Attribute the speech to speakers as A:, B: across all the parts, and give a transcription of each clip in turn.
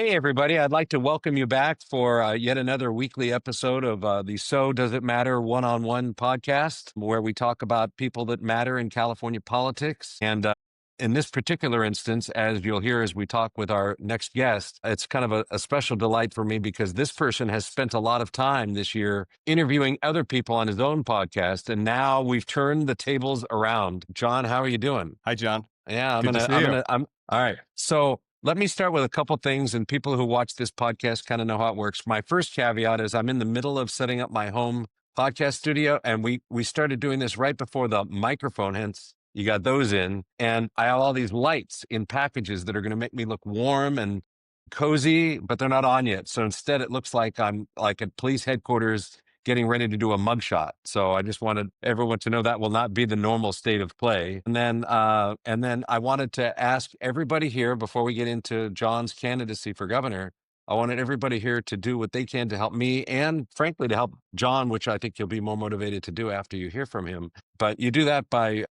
A: Hey, everybody. I'd like to welcome you back for yet another weekly episode of the So Does It Matter one-on-one podcast, where we talk about people that matter in California politics. And in this particular instance, as you'll hear as we talk with our next guest, it's kind of a special delight for me because this person has spent a lot of time this year interviewing other people on his own podcast. And now we've turned the tables around. Jon, how are you doing?
B: Hi, John.
A: Yeah,
B: Good to see you.
A: all right. So let me start with a couple things, and people who watch this podcast kind of know how it works. My first caveat is I'm in the middle of setting up my home podcast studio, and we started doing this right before the microphone, hence you got those in. And I have all these lights in packages that are going to make me look warm and cozy, but they're not on yet. So instead, it looks like I'm like at police headquarters getting ready to do a mugshot. So I just wanted everyone to know that will not be the normal state of play. And then I wanted to ask everybody here before we get into Jon's candidacy for governor. I wanted everybody here to do what they can to help me and frankly to help Jon, which I think you'll be more motivated to do after you hear from him. But you do that by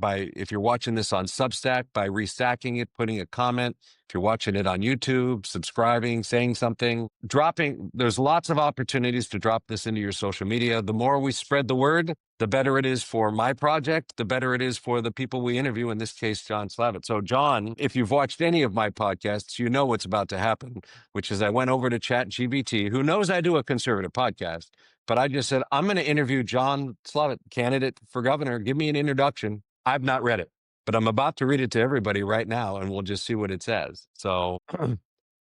A: if you're watching this on Substack, by restacking it, putting a comment. If you're watching it on YouTube, subscribing, saying something, dropping. There's lots of opportunities to drop this into your social media. The more we spread the word, the better it is for my project, the better it is for the people we interview, in this case, Jon Slavet. So Jon, if you've watched any of my podcasts, you know what's about to happen, which is I went over to ChatGPT, who knows I do a conservative podcast, but I just said, I'm going to interview Jon Slavet, candidate for governor. Give me an introduction. I've not read it, but I'm about to read it to everybody right now, and we'll just see what it says. So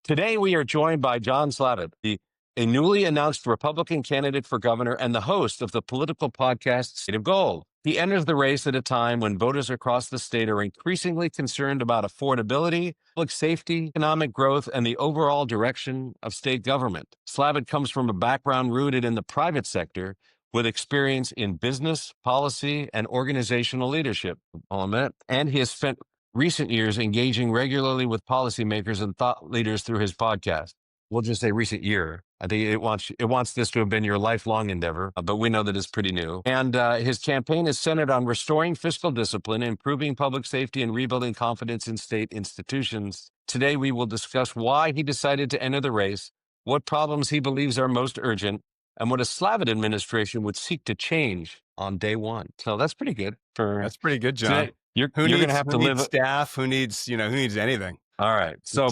A: today we are joined by Jon Slavet, a newly announced Republican candidate for governor and the host of the political podcast State of Gold. He enters the race at a time when voters across the state are increasingly concerned about affordability, public safety, economic growth, and the overall direction of state government. Slavet comes from a background rooted in the private sector, with experience in business, policy, and organizational leadership. And he has spent recent years engaging regularly with policymakers and thought leaders through his podcast. We'll just say recent year. I think it wants this to have been your lifelong endeavor, but we know that it's pretty new. And his campaign is centered on restoring fiscal discipline, improving public safety, and rebuilding confidence in state institutions. Today, we will discuss why he decided to enter the race, what problems he believes are most urgent, and what a Slavet administration would seek to change on day one. So that's pretty good.
B: That's pretty good, John.
A: Today, you're going to have to live
B: staff. Who needs anything?
A: All right. So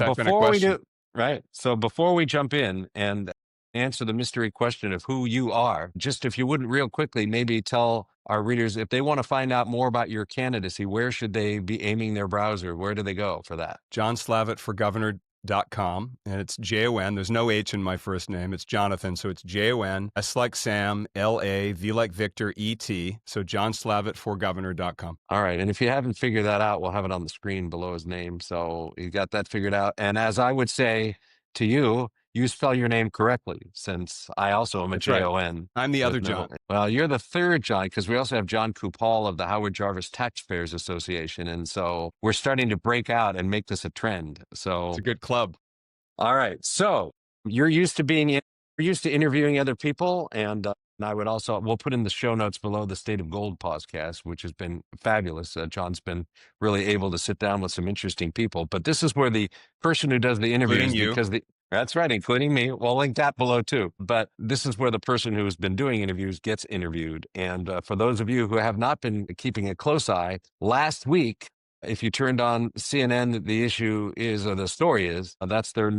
A: before we jump in and answer the mystery question of who you are, just if you wouldn't real quickly, maybe tell our readers, if they want to find out more about your candidacy, where should they be aiming their browser? Where do they go for that?
B: JonSlavetForGovernor.com, and it's Jon. There's no H in my first name. It's Jonathan, so it's Jon. S like Sam, L-A, V like Victor, E-T. So JonSlavetForGovernor.com.
A: All right, and if you haven't figured that out, we'll have it on the screen below his name. So you got that figured out. And as I would say to you, you spell your name correctly, since I also am a Jon.
B: Right. I'm the other Jon.
A: Well, you're the third Jon, because we also have John Kupal of the Howard Jarvis Taxpayers Association. And so we're starting to break out and make this a trend. So
B: it's a good club.
A: All right. So you're used to interviewing other people. And I would also, we'll put in the show notes below the State of Gold podcast, which has been fabulous. Jon's been really able to sit down with some interesting people. But this is where the person who does the interviews, that's right, including me. We'll link that below too. But this is where the person who has been doing interviews gets interviewed. And for those of you who have not been keeping a close eye, last week, if you turned on CNN, the issue is, or the story is, that's their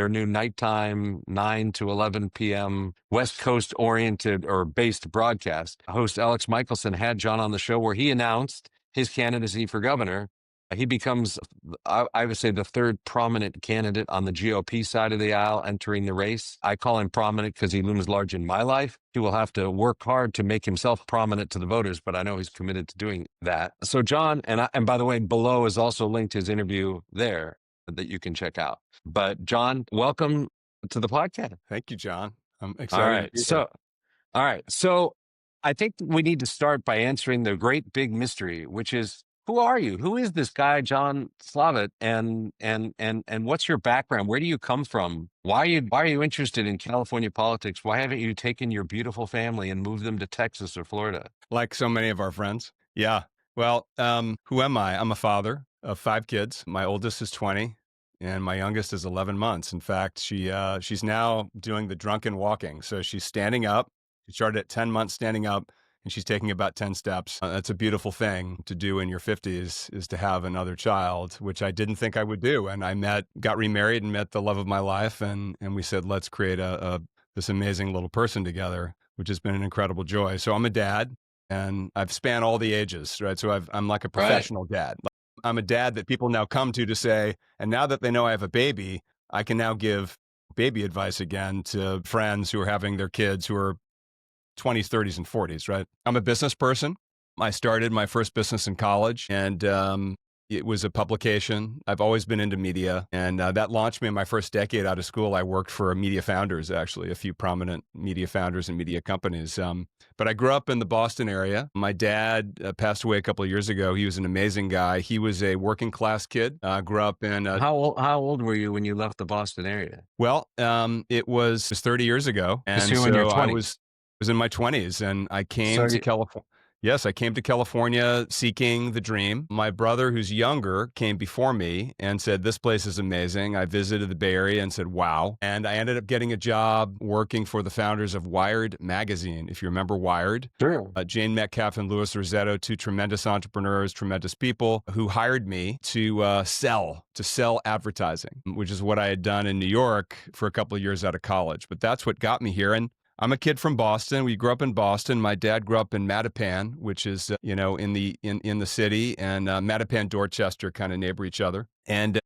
A: new nighttime 9 to 11 p.m. West Coast oriented or based broadcast. Host Alex Michelson had Jon on the show where he announced his candidacy for governor. He becomes, I would say, the third prominent candidate on the GOP side of the aisle entering the race. I call him prominent because he looms large in my life. He will have to work hard to make himself prominent to the voters, but I know he's committed to doing that. So Jon, and by the way, below is also linked his interview there that you can check out. But Jon, welcome to the podcast.
B: Thank you, Jon. I'm excited.
A: All right. So I think we need to start by answering the great big mystery, which is, who are you? Who is this guy, Jon Slavet? And what's your background? Where do you come from? Why are you interested in California politics? Why haven't you taken your beautiful family and moved them to Texas or Florida?
B: Like so many of our friends. Yeah. Well, who am I? I'm a father of 5 kids. My oldest is 20. and my youngest is 11 months. In fact, she's now doing the drunken walking. So she's standing up. She started at 10 months standing up, and she's taking about 10 steps. That's a beautiful thing to do in your 50s, is to have another child, which I didn't think I would do. And got remarried and met the love of my life. And we said, let's create this amazing little person together, which has been an incredible joy. So I'm a dad, and I've spanned all the ages, right? So I'm like a
A: Right.
B: professional dad. I'm a dad that people now come to say, and now that they know I have a baby, I can now give baby advice again to friends who are having their kids who are 20s, 30s, and 40s, right? I'm a business person. I started my first business in college, and it was a publication. I've always been into media, and that launched me in my first decade out of school. I worked for media founders, actually, a few prominent media founders and media companies. But I grew up in the Boston area. My dad passed away a couple of years ago. He was an amazing guy. He was a working class kid. Grew up in
A: How old were you when you left the Boston area?
B: well, it was 30 years ago,
A: Because
B: and
A: you were in your
B: so I
A: 20s.
B: was in my 20s, and I
A: So
B: came to California. Yes, I came to California seeking the dream. My brother, who's younger, came before me and said, "This place is amazing." I visited the Bay Area and said, "Wow." And I ended up getting a job working for the founders of Wired magazine. If you remember Wired,
A: sure.
B: Jane Metcalf and Louis Rosetto, two tremendous entrepreneurs, tremendous people who hired me to sell advertising, which is what I had done in New York for a couple of years out of college. But that's what got me here. And I'm a kid from Boston. We grew up in Boston. My dad grew up in Mattapan, which is in the city, and Mattapan, Dorchester kind of neighbor each other. And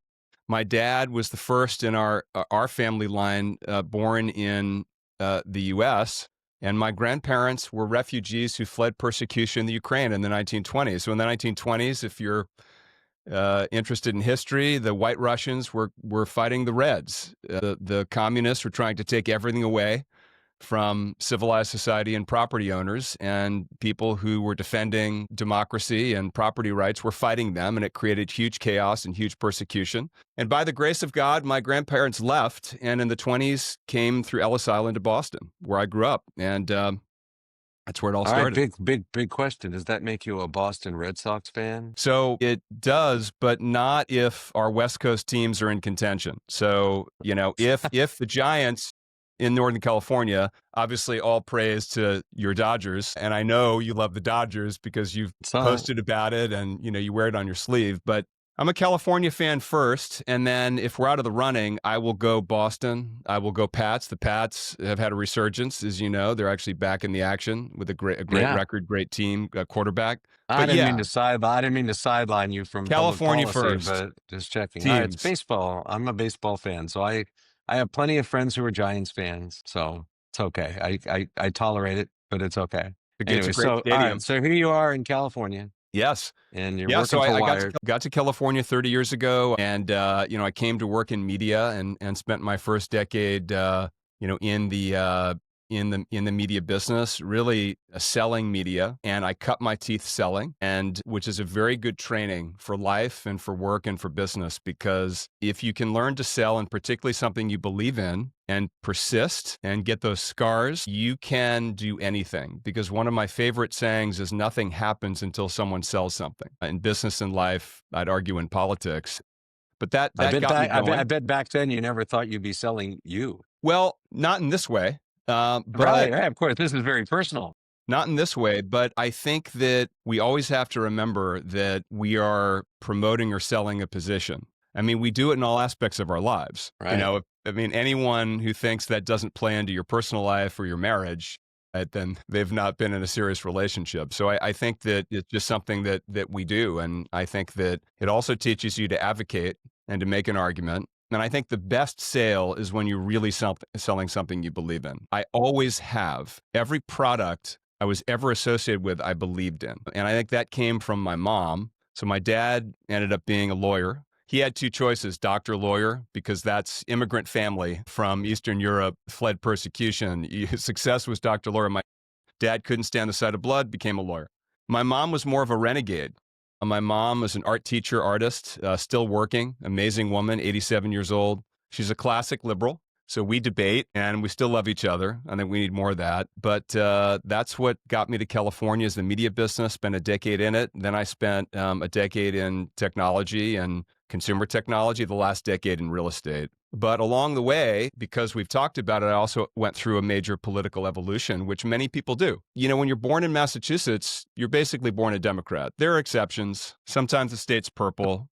B: my dad was the first in our family line born in the U.S. And my grandparents were refugees who fled persecution in the Ukraine in the 1920s. So in the 1920s, if you're interested in history, the White Russians were fighting the Reds. The communists were trying to take everything away from civilized society and property owners, and people who were defending democracy and property rights were fighting them, and it created huge chaos and huge persecution. And by the grace of God, my grandparents left, and in the 20s came through Ellis Island to Boston, where I grew up, and that's where it all
A: All right,
B: started.
A: big question. Does that make you a Boston Red Sox fan?
B: So it does, but not if our West Coast teams are in contention. So, if the Giants in Northern California, obviously all praise to your Dodgers. And I know you love the Dodgers because you've posted about it and, you wear it on your sleeve. But I'm a California fan first. And then if we're out of the running, I will go Boston. I will go Pats. The Pats have had a resurgence, as you know. They're actually back in the action with a great
A: Yeah.
B: record, great team, quarterback.
A: I
B: But
A: didn't mean to sideline you from public
B: California
A: policy,
B: first.
A: but just checking. All right, it's
B: Teams.
A: baseball. I'm a baseball fan, so I have plenty of friends who are Giants fans, so it's okay. I tolerate it, but it's okay.
B: It's
A: Anyway,
B: a great
A: so all
B: stadium.
A: right, so here you are in California,
B: Yes.
A: and you're
B: Yeah,
A: working
B: so
A: for
B: I
A: Wired.
B: got to California 30 years ago, and I came to work in media and spent my first decade, in the media business, really selling media, and I cut my teeth selling, and which is a very good training for life and for work and for business, because if you can learn to sell, and particularly something you believe in, and persist and get those scars, you can do anything. Because one of my favorite sayings is nothing happens until someone sells something. In business and life, I'd argue in politics. But that got me going.
A: I bet back then you never thought you'd be selling you.
B: Well, not in this way. But
A: Right, of course, this is very personal.
B: not in this way, but I think that we always have to remember that we are promoting or selling a position. I mean, we do it in all aspects of our lives.
A: Right.
B: Anyone who thinks that doesn't play into your personal life or your marriage, then they've not been in a serious relationship. So I think that it's just something that we do. And I think that it also teaches you to advocate and to make an argument. And I think the best sale is when you're really selling something you believe in. I always have. Every product I was ever associated with, I believed in. And I think that came from my mom. So my dad ended up being a lawyer. He had two choices, doctor, lawyer, because that's immigrant family from Eastern Europe, fled persecution. His success was doctor, lawyer. My dad couldn't stand the sight of blood, became a lawyer. My mom was more of a renegade. My mom was an art teacher, artist, still working, amazing woman, 87 years old. She's a classic liberal. So we debate and we still love each other. I think we need more of that. But that's what got me to California is the media business, spent a decade in it. Then I spent a decade in technology and consumer technology, the last decade in real estate. But along the way, because we've talked about it, I also went through a major political evolution, which many people do. You know, when you're born in Massachusetts, you're basically born a Democrat. There are exceptions. Sometimes the state's purple.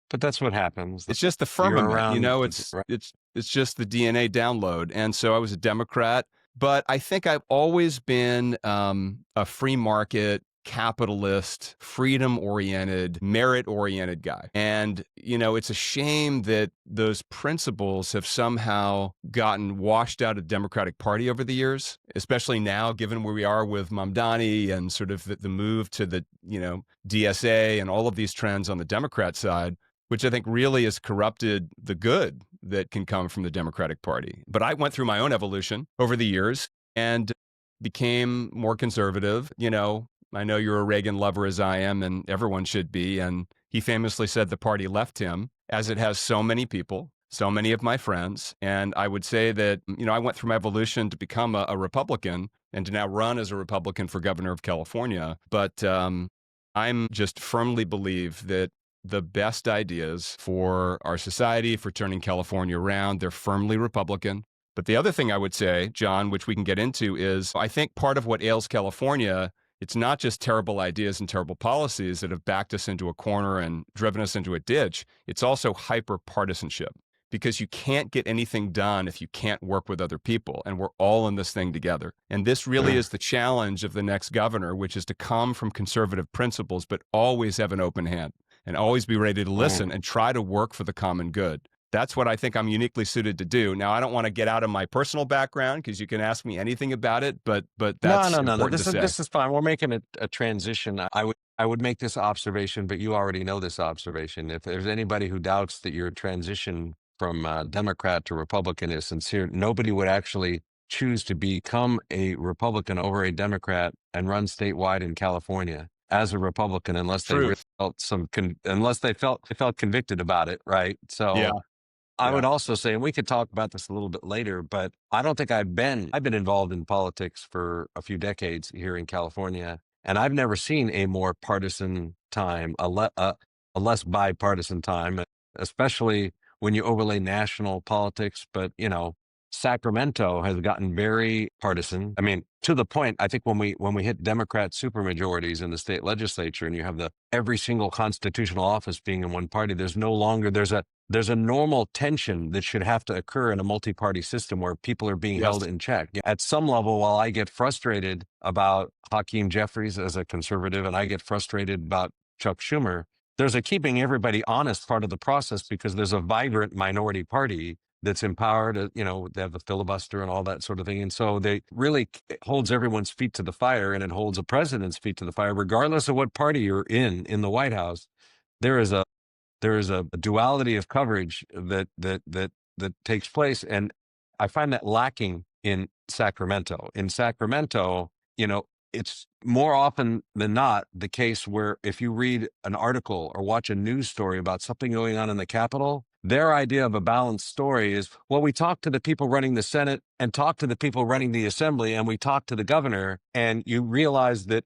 A: But that's what happens.
B: It's just the
A: You're
B: firmament, you
A: around,
B: know,
A: right?
B: it's just the DNA download. And so I was a Democrat, but I think I've always been a free market, capitalist, freedom oriented, merit oriented guy. And, you know, it's a shame that those principles have somehow gotten washed out of the Democratic Party over the years, especially now, given where we are with Mamdani and sort of the move to the, you know, DSA and all of these trends on the Democrat side, which I think really has corrupted the good that can come from the Democratic Party. But I went through my own evolution over the years and became more conservative. You know, I know you're a Reagan lover as I am, and everyone should be. And he famously said the party left him, as it has so many people, so many of my friends. And I would say that, you know, I went through my evolution to become a Republican and to now run as a Republican for governor of California. But I'm just firmly believe that the best ideas for our society, for turning California around, they're firmly Republican. But the other thing I would say, John, which we can get into, is I think part of what ails California, it's not just terrible ideas and terrible policies that have backed us into a corner and driven us into a ditch. It's also hyper partisanship, because you can't get anything done if you can't work with other people. And we're all in this thing together. And this really is the challenge of the next governor, which is to come from conservative principles, but always have an open hand and always be ready to listen and try to work for the common good. That's what I think I'm uniquely suited to do. Now, I don't want to get out of my personal background because you can ask me anything about it, but that's
A: No.
B: important to say.
A: This is fine. We're making a transition. I would make this observation, but you already know this observation. If there's anybody who doubts that your transition from Democrat to Republican is sincere, nobody would actually choose to become a Republican over a Democrat and run statewide in California as a Republican unless they really
B: Truth.
A: felt unless they felt convicted about it, right?
B: Yeah.
A: So I
B: Yeah.
A: would also say, and we could talk about this a little bit later, but I don't think I've been involved in politics for a few decades here in California, and I've never seen a more partisan time, a less bipartisan time, especially when you overlay national politics. But, you know, Sacramento has gotten very partisan. I mean, to the point, I think when we hit Democrat supermajorities in the state legislature and you have every single constitutional office being in one party, there's no longer there's a normal tension that should have to occur in a multi-party system where people are being
B: Yes.
A: held in check. At some level, while I get frustrated about Hakeem Jeffries as a conservative and I get frustrated about Chuck Schumer, there's a keeping everybody honest part of the process because there's a vibrant minority party that's empowered. You know, they have the filibuster and all that sort of thing. And so they really holds everyone's feet to the fire, and it holds a president's feet to the fire, regardless of what party you're in the White House. There is a duality of coverage that takes place, and I find that lacking in Sacramento. In Sacramento, you know, it's more often than not the case where if you read an article or watch a news story about something going on in the Capitol, their idea of a balanced story is, well, we talk to the people running the Senate and talk to the people running the Assembly, and we talk to the governor, and you realize that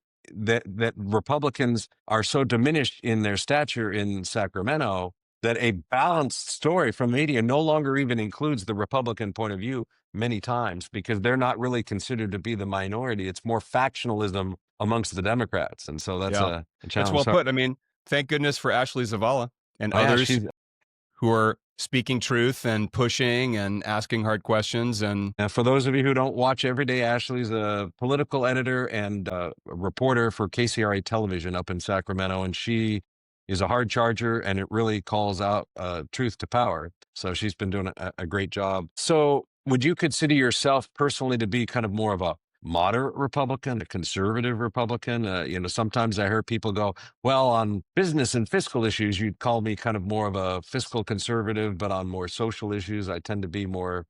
A: Republicans are so diminished in their stature in Sacramento that a balanced story from media no longer even includes the Republican point of view many times because they're not really considered to be the minority. It's more factionalism amongst the Democrats. And so that's
B: Yeah.
A: a
B: That's
A: challenge.
B: well
A: So,
B: put. I mean, thank goodness for Ashley Zavala and
A: yeah,
B: others who are speaking truth and pushing and asking hard questions. And
A: for those of you who don't watch every day, Ashley's a political editor and a reporter for KCRA television up in Sacramento, and she is a hard charger, and it really calls out truth to power. So she's been doing a great job. So would you consider yourself personally to be kind of more of a moderate Republican, a conservative Republican? You know, sometimes I hear people go, well, on business and fiscal issues, you'd call me kind of more of a fiscal conservative, but on more social issues, I tend to be more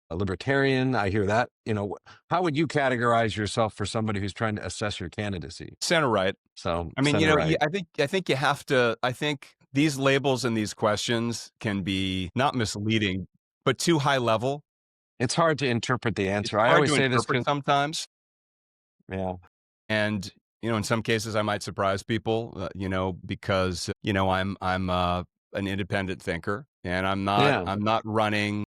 A: a libertarian. I hear that. You know, how would you categorize yourself for somebody who's trying to assess your candidacy?
B: center right.
A: So,
B: I mean, you
A: center
B: know,
A: right.
B: I think you have to. I think these labels and these questions can be not misleading, but too high level.
A: It's hard to interpret the
B: It's
A: answer. I
B: hard
A: always
B: to
A: say this
B: interpret
A: because,
B: sometimes.
A: yeah,
B: And, in some cases I might surprise people, because, I'm an independent thinker, and
A: yeah,
B: I'm not running,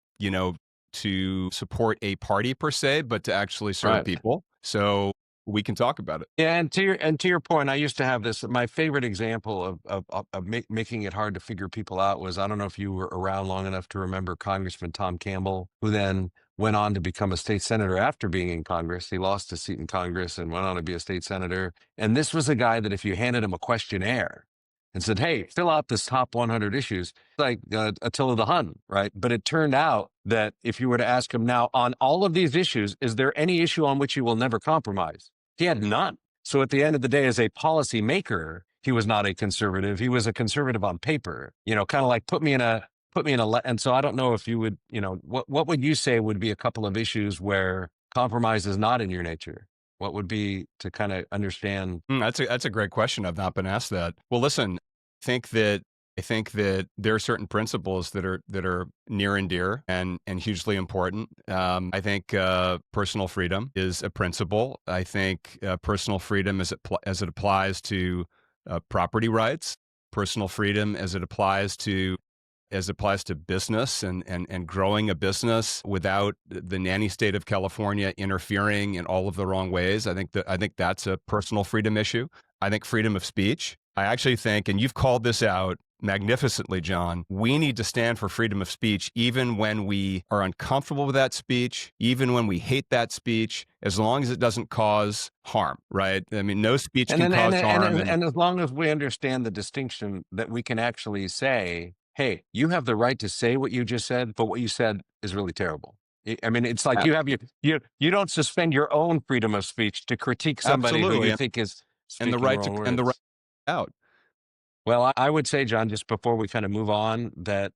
B: to support a party per se, but to actually serve
A: right.
B: people. So we can talk about it.
A: Yeah, and to your point, I used to have this. My favorite example of making it hard to figure people out was, I don't know if you were around long enough to remember Congressman Tom Campbell, who then went on to become a state senator after being in Congress. He lost a seat in Congress and went on to be a state senator. And this was a guy that if you handed him a questionnaire and said, "Hey, fill out this top 100 issues," like Attila the Hun, right? But it turned out that if you were to ask him now on all of these issues, is there any issue on which you will never compromise? He had none. So at the end of the day, as a policy maker, he was not a conservative. He was a conservative on paper, kind of like and so I don't know if you would, what would you say would be a couple of issues where compromise is not in your nature? What would be to kind of understand?
B: That's a great question. I've not been asked that. Well, listen, think that I think that there are certain principles that are near and dear and hugely important. I think personal freedom is a principle. I think personal freedom as it applies to property rights, personal freedom as it applies to business and growing a business without the nanny state of California interfering in all of the wrong ways. I think that's a personal freedom issue. I think freedom of speech. I actually think, and you've called this out magnificently, John, we need to stand for freedom of speech even when we are uncomfortable with that speech, even when we hate that speech, as long as it doesn't cause harm, right? I mean, no speech
A: And
B: can
A: then, and
B: cause
A: and
B: harm.
A: and
B: And
A: and as long as we understand the distinction that we can actually say, "Hey, you have the right to say what you just said, but what you said is really terrible." I mean, it's like
B: a-
A: you don't suspend your own freedom of speech to critique somebody who
B: absolutely.
A: you
B: and,
A: think is
B: and the
A: speaking
B: right
A: wrong
B: and the right
A: words.
B: out.
A: Well, I would say, John, just before we kind of move on, that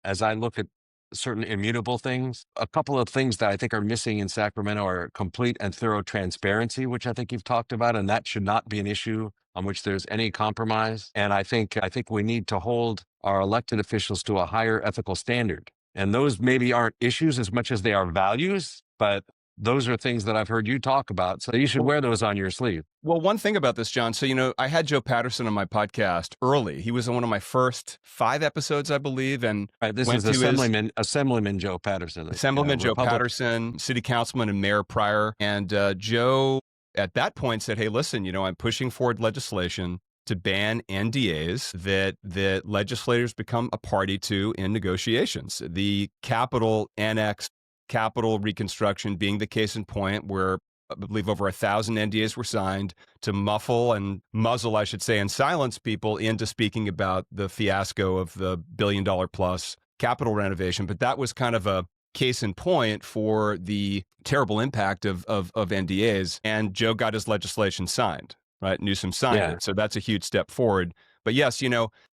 A: as I look at certain immutable things, a couple of things that I think are missing in Sacramento are complete and thorough transparency, which I think you've talked about, and that should not be an issue on which there's any compromise. And I think we need to hold our elected officials to a higher ethical standard. And those maybe aren't issues as much as they are values, but those are things that I've heard you talk about. So you should
B: Well,
A: wear those on your sleeve.
B: well, one thing about this, John. So, I had Joe Patterson on my podcast early. He was on one of my first 5 episodes, I believe, and
A: Right, this
B: went
A: is
B: to his
A: Assemblyman Joe Patterson,
B: Assemblyman Joe
A: Republican.
B: Patterson, city councilman and mayor prior. And Joe at that point said, "Hey, listen, I'm pushing forward legislation to ban NDAs that legislators become a party to in negotiations. The Capitol Annex, Capitol reconstruction being the case in point, where I believe over 1,000 NDAs were signed to muzzle, I should say, and silence people into speaking about the fiasco of the $1 billion plus Capitol renovation. But that was kind of a case in point for the terrible impact of NDAs. And Joe got his legislation signed, right? Newsom signed
A: Yeah.
B: it. So that's a huge step forward. But yes,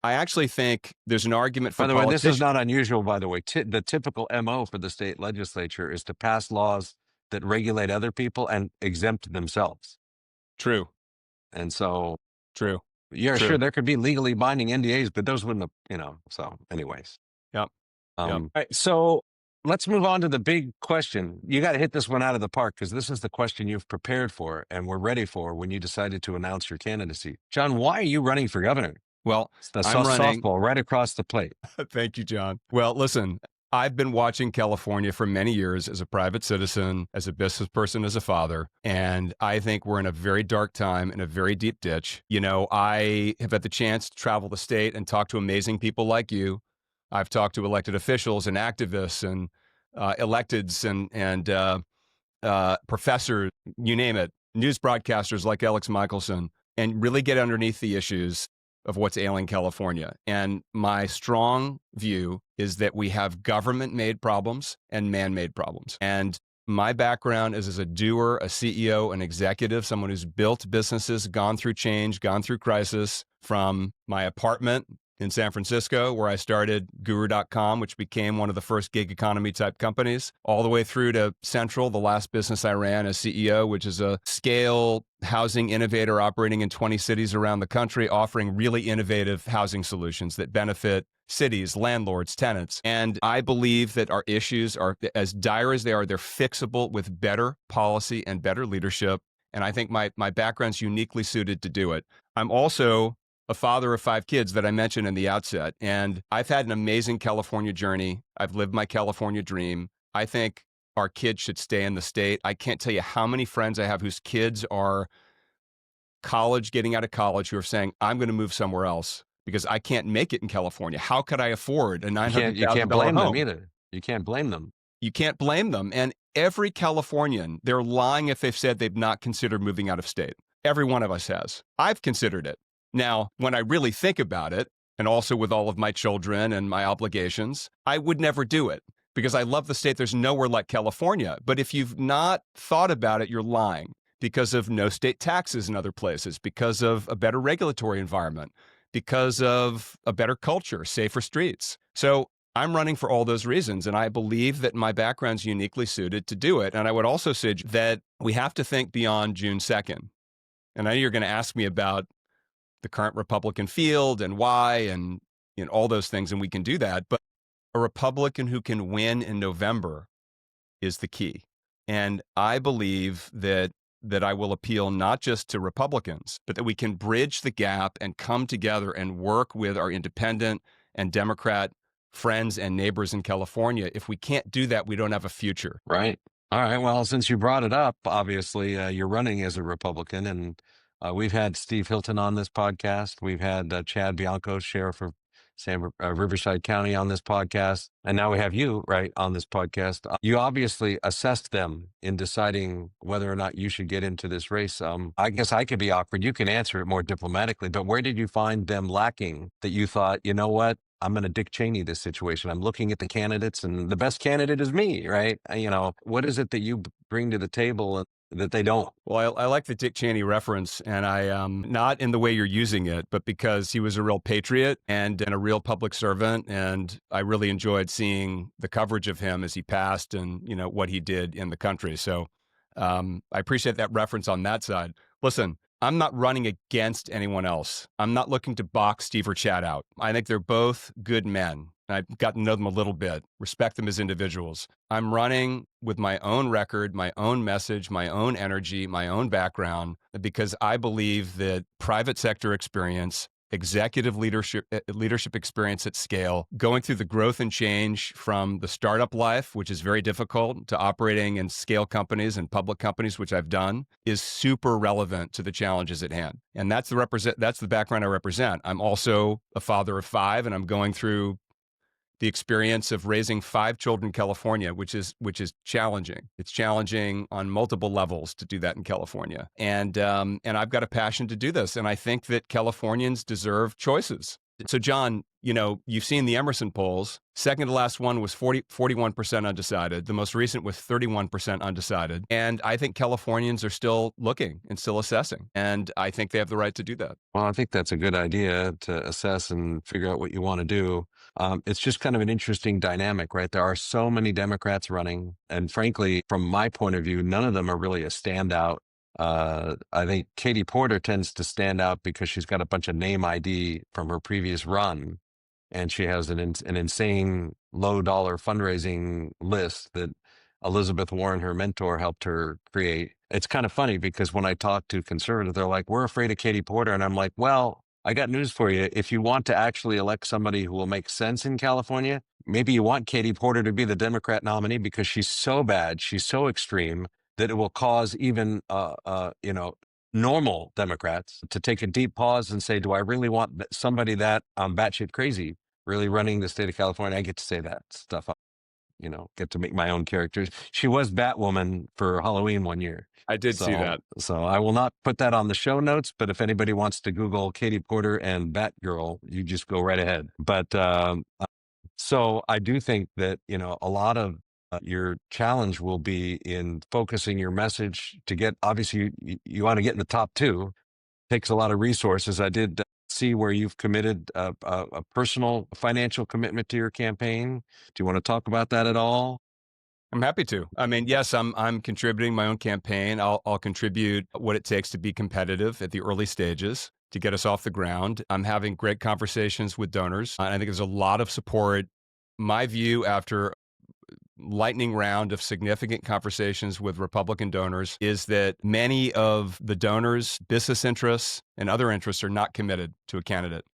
B: I actually think there's an argument for
A: By the way, this is
B: politicians.
A: not unusual, by the way. The typical MO for the state legislature is to pass laws that regulate other people and exempt themselves.
B: True,
A: And so,
B: true,
A: yeah, sure,
B: true.
A: there could be legally binding NDAs, but those wouldn't have, so anyways.
B: Yep. Yep.
A: All right, so let's move on to the big question. You got to hit this one out of the park because this is the question you've prepared for and were ready for when you decided to announce your candidacy. John, why are you running for governor?
B: Well,
A: It's the
B: I'm running.
A: softball right across the plate.
B: Thank you, John. Well, listen, I've been watching California for many years as a private citizen, as a business person, as a father, and I think we're in a very dark time, in a very deep ditch. I have had the chance to travel the state and talk to amazing people like you. I've talked to elected officials and activists and electeds and professors, you name it, news broadcasters like Alex Michelson, and really get underneath the issues of what's ailing California. And my strong view is that we have government-made problems and man-made problems. And my background is as a doer, a CEO, an executive, someone who's built businesses, gone through change, gone through crisis, from my apartment in San Francisco, where I started Guru.com, which became one of the first gig economy type companies, all the way through to Central, the last business I ran as CEO, which is a scale housing innovator operating in 20 cities around the country, offering really innovative housing solutions that benefit cities, landlords, tenants. And I believe that our issues are as dire as they are, they're fixable with better policy and better leadership. And I think my background's uniquely suited to do it. I'm also a father of 5 kids that I mentioned in the outset. And I've had an amazing California journey. I've lived my California dream. I think our kids should stay in the state. I can't tell you how many friends I have whose kids are getting out of college, who are saying, I'm going to move somewhere else because I can't make it in California. How could I afford a
A: You can't
B: $900,000
A: blame them
B: home?
A: either. You can't blame them.
B: You can't blame them. And every Californian, they're lying if they've said they've not considered moving out of state. Every one of us has. I've considered it. Now, when I really think about it, and also with all of my children and my obligations, I would never do it because I love the state. There's nowhere like California. But if you've not thought about it, you're lying because of no state taxes in other places, because of a better regulatory environment, because of a better culture, safer streets. So I'm running for all those reasons, and I believe that my background's uniquely suited to do it. And I would also say that we have to think beyond June 2nd. And I know you're going to ask me about the current Republican field and why and all those things, and we can do that. But a Republican who can win in November is the key. And I believe that I will appeal not just to Republicans, but that we can bridge the gap and come together and work with our independent and Democrat friends and neighbors in California. If we can't do that, we don't have a future.
A: Right. All right. Well, since you brought it up, obviously you're running as a Republican, and we've had Steve Hilton on this podcast. We've had Chad Bianco, sheriff of Riverside County, on this podcast, and now we have you right on this podcast. You obviously assessed them in deciding whether or not you should get into this race. I guess I could be awkward. You can answer it more diplomatically, but where did you find them lacking that you thought, you know what? I'm going to Dick Cheney this situation. I'm looking at the candidates, and the best candidate is me, right? What is it that you bring to the table that they don't?
B: Well, I like the Dick Cheney reference, and I not in the way you're using it, but because he was a real patriot and a real public servant, and I really enjoyed seeing the coverage of him as he passed and what he did in the country. So I appreciate that reference on that side. Listen, I'm not running against anyone else. I'm not looking to box Steve or Chad out. I think they're both good men. I've gotten to know them a little bit, respect them as individuals. I'm running with my own record, my own message, my own energy, my own background, because I believe that private sector experience, executive leadership experience at scale, going through the growth and change from the startup life, which is very difficult, to operating in scale companies and public companies, which I've done, is super relevant to the challenges at hand. And that's the background I represent. I'm also a father of 5, and I'm going through the experience of raising 5 children in California, which is challenging. It's challenging on multiple levels to do that in California. And I've got a passion to do this. And I think that Californians deserve choices. So John, you've seen the Emerson polls. Second to last one was 41% undecided. The most recent was 31% undecided. And I think Californians are still looking and still assessing. And I think they have the right to do that.
A: Well, I think that's a good idea, to assess and figure out what you want to do. It's just kind of an interesting dynamic, right? There are so many Democrats running, and frankly, from my point of view, none of them are really a standout. I think Katie Porter tends to stand out because she's got a bunch of name ID from her previous run, and she has an insane low-dollar fundraising list that Elizabeth Warren, her mentor, helped her create. It's kind of funny because when I talk to conservatives, they're like, we're afraid of Katie Porter. And I'm like, well, I got news for you. If you want to actually elect somebody who will make sense in California, maybe you want Katie Porter to be the Democrat nominee because she's so bad, she's so extreme, that it will cause even, normal Democrats to take a deep pause and say, do I really want somebody that batshit crazy really running the state of California? I get to say that stuff. Get to make my own characters. She was Batwoman for Halloween one year.
B: I did see that.
A: So I will not put that on the show notes, but if anybody wants to Google Katie Porter and Batgirl, you just go right ahead. But so I do think that, a lot of your challenge will be in focusing your message to get, obviously you want to get in the top 2. Takes a lot of resources. I did see where you've committed a personal financial commitment to your campaign. Do you want to talk about that at all?
B: I'm happy to. I mean, yes, I'm contributing my own campaign. I'll contribute what it takes to be competitive at the early stages to get us off the ground. I'm having great conversations with donors. And I think there's a lot of support. My view after lightning round of significant conversations with Republican donors is that many of the donors, business interests, and other interests are not committed to a candidate.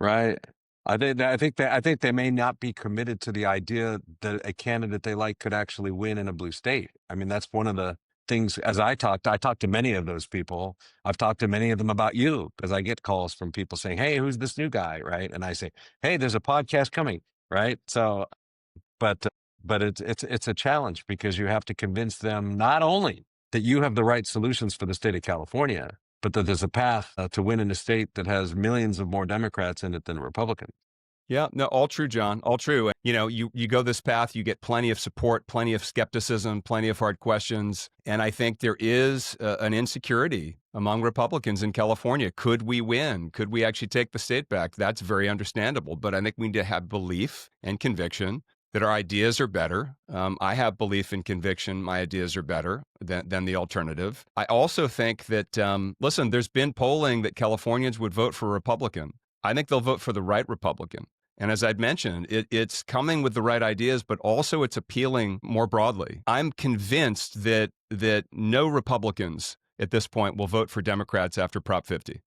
A: Right. I think they may not be committed to the idea that a candidate they like could actually win in a blue state. I mean, that's one of the things. As I talked to many of those people. I've talked to many of them about you because I get calls from people saying, "Hey, who's this new guy?" Right, and I say, "Hey, there's a podcast coming." Right, so but it's a challenge because you have to convince them not only that you have the right solutions for the state of California, but that there's a path to win in a state that has millions of more Democrats in it than Republicans.
B: Yeah, no, all true, John, all true. You know, you go this path, you get plenty of support, plenty of skepticism, plenty of hard questions, and I think there is an insecurity among Republicans in California. Could we win? Could we actually take the state back? That's very understandable, but I think we need to have belief and conviction that our ideas are better. I have belief and conviction my ideas are better than the alternative. I also think that, listen, there's been polling that Californians would vote for a Republican. I think they'll vote for the right Republican. And as I'd mentioned, it's coming with the right ideas, but also it's appealing more broadly. I'm convinced that no Republicans at this point will vote for Democrats after Prop 50.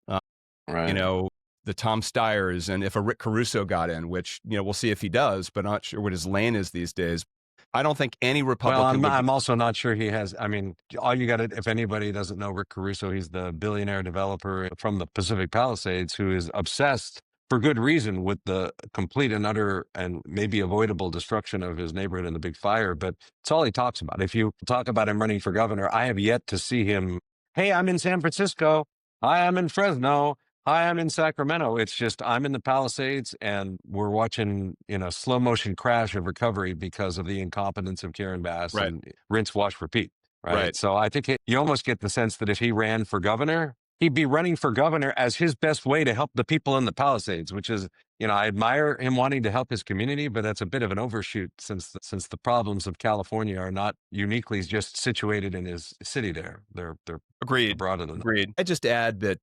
B: You
A: Right.
B: know, the Tom Steyers, and if a Rick Caruso got in, which, we'll see if he does, but not sure what his lane is these days. I don't think any
A: Well,
B: Republican would.
A: I'm also not sure he has. I mean, all you got to, if anybody doesn't know Rick Caruso, he's the billionaire developer from the Pacific Palisades who is obsessed for good reason with the complete and utter and maybe avoidable destruction of his neighborhood in the big fire. But it's all he talks about. If you talk about him running for governor, I have yet to see him, "Hey, I'm in San Francisco. Hi, I'm in Fresno. Hi, I'm in Sacramento." It's just, I'm in the Palisades and we're watching, slow motion crash of recovery because of the incompetence of Karen Bass
B: Right.
A: and rinse, wash, repeat. Right.
B: Right.
A: So I think you almost get the sense that if he ran for governor, he'd be running for governor as his best way to help the people in the Palisades, which is, I admire him wanting to help his community, but that's a bit of an overshoot since the problems of California are not uniquely just situated in his city there. They're
B: Agreed.
A: broader than that.
B: Agreed. I just add that,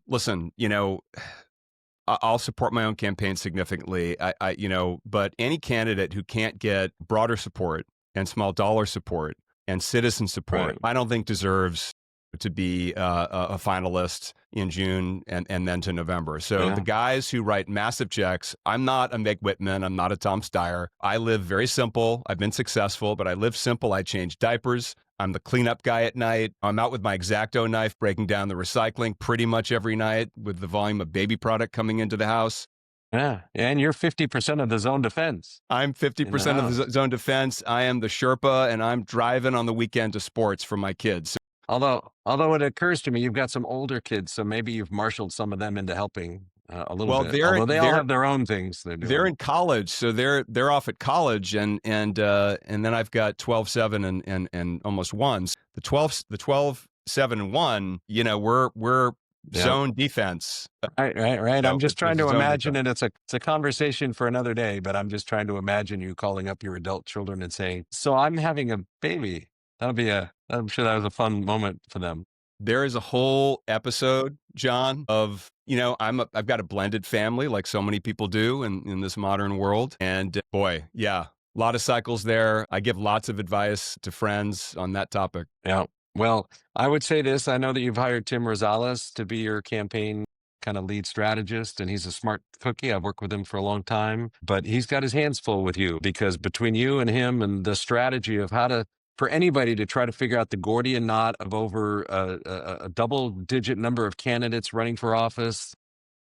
B: listen, I'll support my own campaign significantly. But any candidate who can't get broader support and small dollar support and citizen support,
A: Right.
B: I don't think deserves to be a finalist in June and then to November. So
A: Yeah.
B: the guys who write massive checks, I'm not a Meg Whitman, I'm not a Tom Steyer. I live very simple. I've been successful, but I live simple. I change diapers. I'm the cleanup guy at night. I'm out with my X-Acto knife, breaking down the recycling pretty much every night with the volume of baby product coming into the house.
A: Yeah. And you're 50% of the zone defense.
B: I'm 50% of the zone defense. I am the Sherpa, and I'm driving on the weekend to sports for my kids.
A: Although it occurs to me you've got some older kids, so maybe you've marshaled some of them into helping a little bit. Although they all have their own things they're doing.
B: They're in college, so they're off at college, and then I've got 12, 7, and almost ones. The 12, 7, and 1. We're zone defense.
A: Right.
B: So
A: I'm just trying to
B: zone
A: imagine
B: defense.
A: it. It's a conversation for another day, but I'm just trying to imagine you calling up your adult children and saying, "So I'm having a baby." I'm sure that was a fun moment for them.
B: There is a whole episode, John, of, I've got a blended family like so many people do in this modern world. And boy, yeah, a lot of cycles there. I give lots of advice to friends on that topic.
A: Yeah. Well, I would say this. I know that you've hired Tim Rosales to be your campaign kind of lead strategist, and he's a smart cookie. I've worked with him for a long time, but he's got his hands full with you because between you and him and the strategy of for anybody to try to figure out the Gordian knot of over a double-digit number of candidates running for office,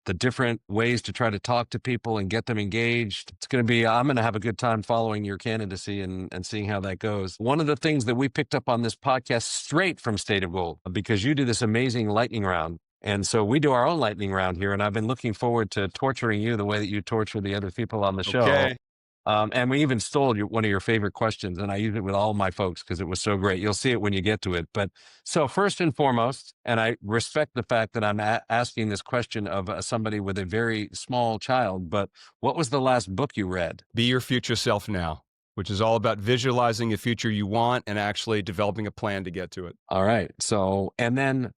A: the different ways to try to talk to people and get them engaged. I'm going to have a good time following your candidacy and seeing how that goes. One of the things that we picked up on this podcast straight from State of Gold, because you do this amazing lightning round. And so we do our own lightning round here, and I've been looking forward to torturing you the way that you torture the other people on the show.
B: Okay.
A: And we even stole one of your favorite questions, and I use it with all my folks because it was so great. You'll see it when you get to it. But so first and foremost, and I respect the fact that I'm asking this question of somebody with a very small child, but what was the last book you read?
B: Be Your Future Self Now, which is all about visualizing a future you want and actually developing a plan to get to it.
A: All right. So, and then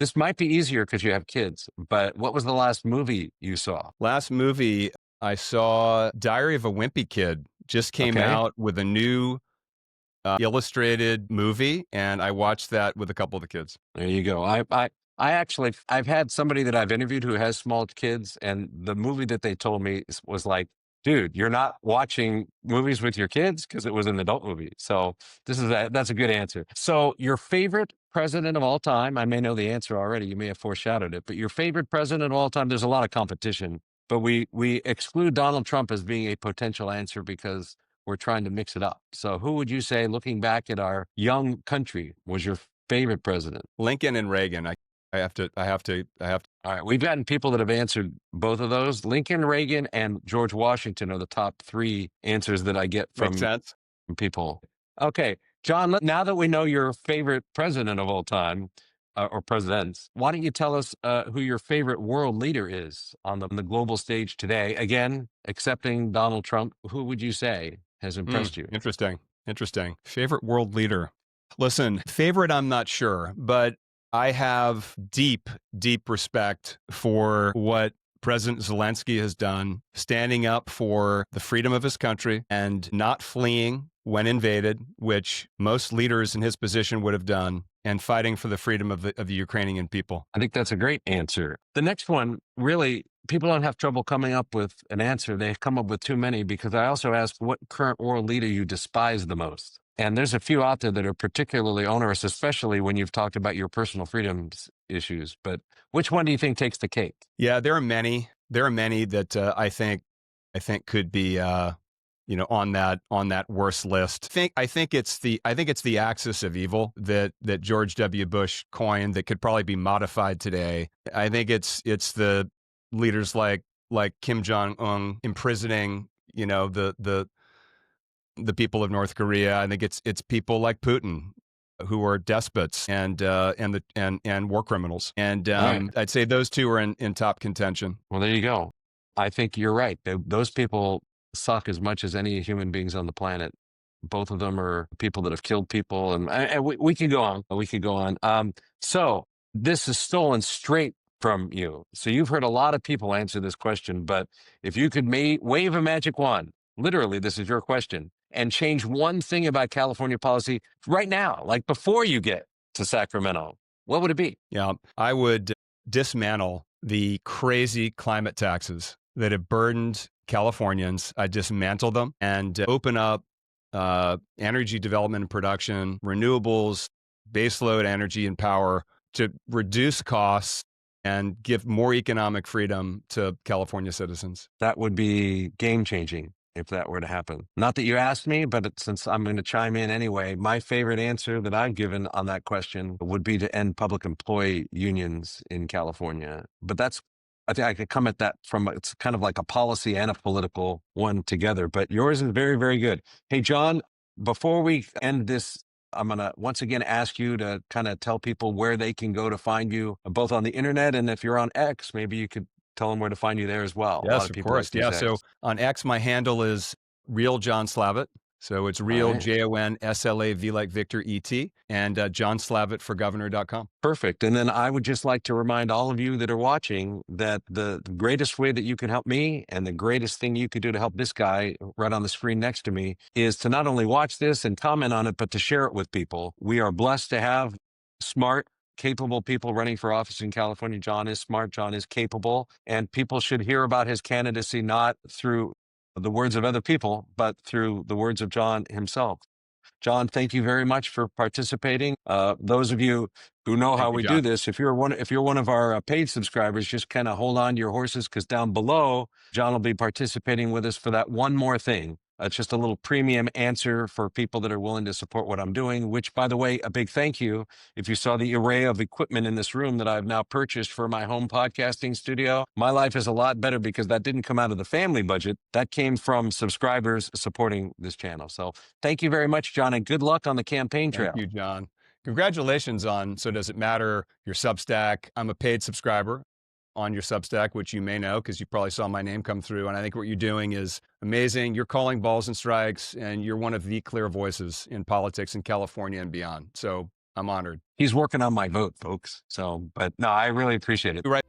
A: this might be easier because you have kids, but what was the last movie you saw?
B: Last movie I saw, Diary of a Wimpy Kid, just came
A: Okay.
B: out with a new illustrated movie, and I watched that with a couple of the kids.
A: There you go. I actually, I've had somebody that I've interviewed who has small kids, and the movie that they told me was like, dude, you're not watching movies with your kids because it was an adult movie. So that's a good answer. So your favorite president of all time, I may know the answer already. You may have foreshadowed it, but your favorite president of all time, there's a lot of competition, but we exclude Donald Trump as being a potential answer because we're trying to mix it up. So who would you say, looking back at our young country, was your favorite president?
B: Lincoln and Reagan. I have to.
A: All right. We've gotten people that have answered both of those. Lincoln, Reagan, and George Washington are the top three answers that I get
B: Makes sense.
A: from people. Okay. John, now that we know your favorite president of all time, or presidents, why don't you tell us who your favorite world leader is on the global stage today? Again, accepting Donald Trump, who would you say has impressed you?
B: Interesting. Favorite world leader. Listen, favorite, I'm not sure, but I have deep respect for what President Zelensky has done, standing up for the freedom of his country and not fleeing when invaded, which most leaders in his position would have done, and fighting for the freedom of the Ukrainian people.
A: I think that's a great answer. The next one, really, people don't have trouble coming up with an answer. They come up with too many, because I also asked what current world leader you despise the most. And there's a few out there that are particularly onerous, especially when you've talked about your personal freedoms issues. But which one do you think takes the cake?
B: Yeah, there are many. There are many that I think could be on that worst list. I think it's the axis of evil that George W. Bush coined that could probably be modified today. I think it's the leaders like Kim Jong-un imprisoning the people of North Korea. I think it's people like Putin who are despots and war criminals. And
A: Right.
B: I'd say those two are in top contention.
A: Well, there you go. I think you're right. Those people suck as much as any human beings on the planet. Both of them are people that have killed people, and we could go on. We could go on. So this is stolen straight from you. So you've heard a lot of people answer this question, but if you could wave a magic wand, literally, this is your question, and change one thing about California policy right now, like before you get to Sacramento, what would it be?
B: Yeah, I would dismantle the crazy climate taxes that have burdened Californians. I dismantle them and open up energy development and production, renewables, baseload energy and power to reduce costs and give more economic freedom to California citizens.
A: That would be game changing if that were to happen. Not that you asked me, but since I'm going to chime in anyway, my favorite answer that I've given on that question would be to end public employee unions in California. But I think I could come at that from, it's kind of like a policy and a political one together. But yours is very, very good. Hey, John, before we end this, I'm going to once again ask you to kind of tell people where they can go to find you, both on the internet, and if you're on X, maybe you could tell them where to find you there as well.
B: Yes,
A: A lot of
B: of
A: people
B: course.
A: like
B: Yeah.
A: X.
B: So on X, my handle is real Jon Slavet. So it's real
A: right.
B: JONSLAV like Victor ET, and JonSlavetForGovernor.com.
A: Perfect. And then I would just like to remind all of you that are watching that the greatest way that you can help me, and the greatest thing you could do to help this guy right on the screen next to me, is to not only watch this and comment on it, but to share it with people. We are blessed to have smart, capable people running for office in California. Jon is smart. Jon is capable. And people should hear about his candidacy, not through the words of other people, but through the words of Jon himself. Jon, thank you very much for participating. Those of you who know how we do this, if you're one of our paid subscribers, just kind of hold on to your horses, because down below, Jon will be participating with us for that one more thing. It's just a little premium answer for people that are willing to support what I'm doing, which, by the way, a big thank you. If you saw the array of equipment in this room that I've now purchased for my home podcasting studio, my life is a lot better because that didn't come out of the family budget. That came from subscribers supporting this channel. So thank you very much, Jon, and good luck on the campaign trail.
B: Thank you, Jon. Congratulations on So Does It Matter, your Substack. I'm a paid subscriber on your Substack, which you may know because you probably saw my name come through. And I think what you're doing is amazing. You're calling balls and strikes, and you're one of the clear voices in politics in California and beyond. So I'm honored.
A: He's working on my vote, folks. So, but no, I really appreciate it.
B: Right.